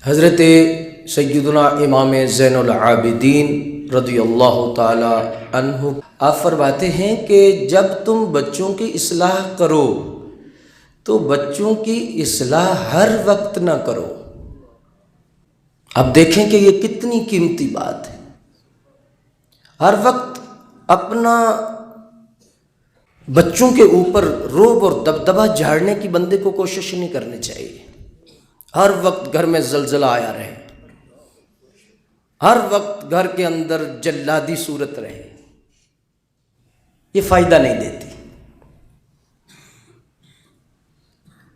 حضرت سیدنا امام زین العابدین رضی اللہ تعالی عنہ آپ فرماتے ہیں کہ جب تم بچوں کی اصلاح کرو تو بچوں کی اصلاح ہر وقت نہ کرو۔ اب دیکھیں کہ یہ کتنی قیمتی بات ہے۔ ہر وقت اپنا بچوں کے اوپر رعب اور دبدبہ جھاڑنے کی بندے کو کوشش نہیں کرنی چاہیے۔ ہر وقت گھر میں زلزلہ آیا رہے، ہر وقت گھر کے اندر جلادی صورت رہے، یہ فائدہ نہیں دیتی۔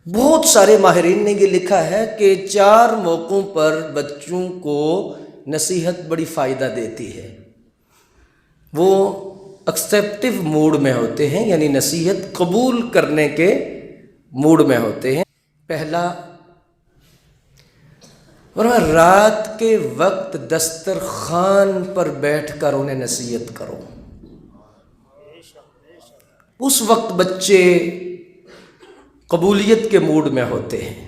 بہت سارے ماہرین نے یہ لکھا ہے کہ 4 موقعوں پر بچوں کو نصیحت بڑی فائدہ دیتی ہے۔ وہ ایکسیپٹیو موڈ میں ہوتے ہیں، یعنی نصیحت قبول کرنے کے موڈ میں ہوتے ہیں۔ پہلا، رات کے وقت دسترخوان پر بیٹھ کر انہیں نصیحت کرو۔ اس وقت بچے قبولیت کے موڈ میں ہوتے ہیں۔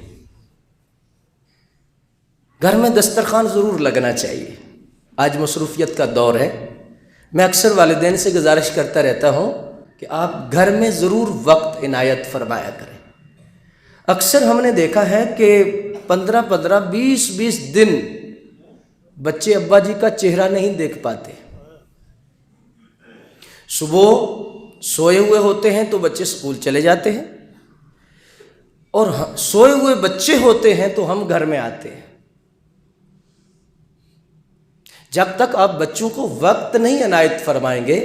گھر میں دسترخوان ضرور لگنا چاہیے۔ آج مصروفیت کا دور ہے، میں اکثر والدین سے گزارش کرتا رہتا ہوں کہ آپ گھر میں ضرور وقت عنایت فرمایا کریں۔ اکثر ہم نے دیکھا ہے کہ 15 20 دن بچے ابا جی کا چہرہ نہیں دیکھ پاتے۔ صبح سوئے ہوئے ہوتے ہیں تو بچے اسکول چلے جاتے ہیں، اور سوئے ہوئے بچے ہوتے ہیں تو ہم گھر میں آتے ہیں۔ جب تک آپ بچوں کو وقت نہیں عنایت فرمائیں گے،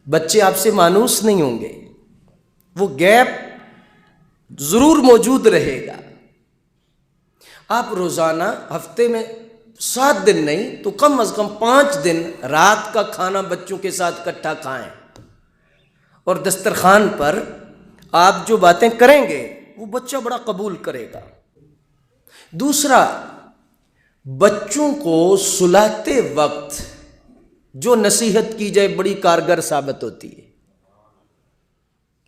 بچے آپ سے مانوس نہیں ہوں گے، وہ گیپ ضرور موجود رہے گا۔ آپ روزانہ ہفتے میں 7 دن نہیں تو کم از کم 5 دن رات کا کھانا بچوں کے ساتھ اکٹھا کھائیں، اور دسترخوان پر آپ جو باتیں کریں گے وہ بچہ بڑا قبول کرے گا۔ دوسرا، بچوں کو سلاتے وقت جو نصیحت کی جائے بڑی کارگر ثابت ہوتی ہے۔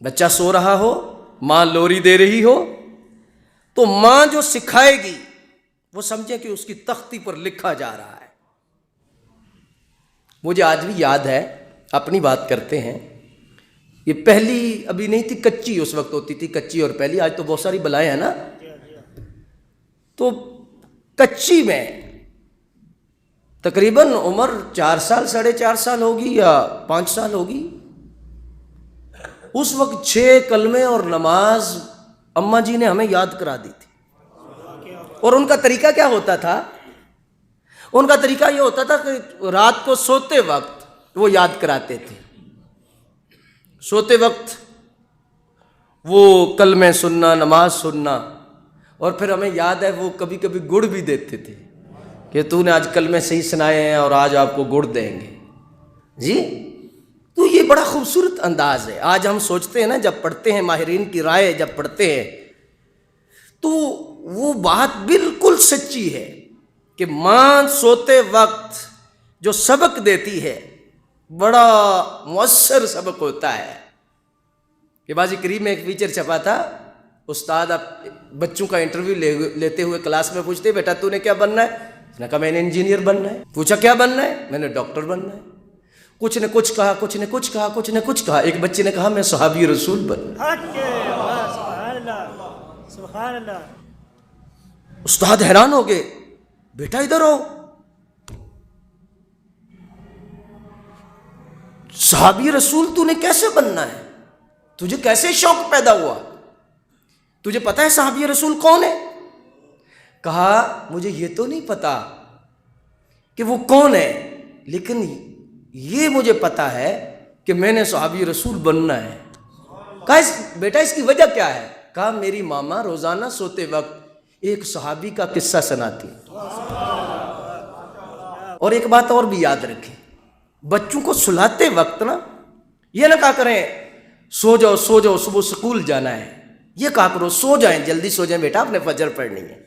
بچہ سو رہا ہو، ماں لوری دے رہی ہو، تو ماں جو سکھائے گی وہ سمجھے کہ اس کی تختی پر لکھا جا رہا ہے۔ مجھے آج بھی یاد ہے، اپنی بات کرتے ہیں، یہ پہلی ابھی نہیں تھی، کچی اس وقت ہوتی تھی، کچی اور پہلی، آج تو بہت ساری بلائیں ہیں نا۔ تو کچی میں تقریباً عمر 4 سال 4.5 سال ہوگی یا 5 سال ہوگی۔ اس وقت 6 کلمے اور نماز اماں جی نے ہمیں یاد کرا دی تھی۔ اور ان کا طریقہ کیا ہوتا تھا؟ ان کا طریقہ یہ ہوتا تھا کہ رات کو سوتے وقت وہ یاد کراتے تھے۔ سوتے وقت وہ کلمے سننا، نماز سننا، اور پھر ہمیں یاد ہے وہ کبھی کبھی گڑ بھی دیتے تھے کہ تو نے آج کلمے صحیح سنائے ہیں اور آج آپ کو گڑ دیں گے جی۔ تو یہ بڑا خوبصورت انداز ہے۔ آج ہم سوچتے ہیں نا، جب پڑھتے ہیں ماہرین کی رائے جب پڑھتے ہیں تو وہ بات بالکل سچی ہے کہ ماں سوتے وقت جو سبق دیتی ہے بڑا مؤثر سبق ہوتا ہے۔ کہ بازی کریم میں ایک فیچر چھپا تھا، استاد اب بچوں کا انٹرویو لیتے ہوئے کلاس میں پوچھتے، بیٹا تو نے کیا بننا ہے؟ اس نے کہا میں نے انجینئر بننا ہے۔ پوچھا کیا بننا ہے؟ میں نے ڈاکٹر بننا ہے۔ کچھ نے کچھ کہا، کچھ نے کچھ کہا، کچھ نے کچھ کہا۔ ایک بچے نے کہا میں صحابی رسول بننا ہے۔ سبحان اللہ۔ استاد حیران ہو گئے، بیٹا ادھر ہو، صحابی رسول تو نے کیسے بننا ہے؟ تجھے کیسے شوق پیدا ہوا؟ تجھے پتا ہے صحابی رسول کون ہے؟ کہا مجھے یہ تو نہیں پتا کہ وہ کون ہے، لیکن یہ مجھے پتا ہے کہ میں نے صحابی رسول بننا ہے۔ کہا بیٹا اس کی وجہ کیا ہے؟ کہا میری ماما روزانہ سوتے وقت ایک صحابی کا قصہ سناتی۔ اور ایک بات اور بھی یاد رکھیں، بچوں کو سلاتے وقت نا یہ نہ کہا کریں سو جاؤ سو جاؤ صبح اسکول جانا ہے، یہ کہا کرو سو جائیں، جلدی سو جائیں بیٹا، آپ نے فجر پڑھنی ہے۔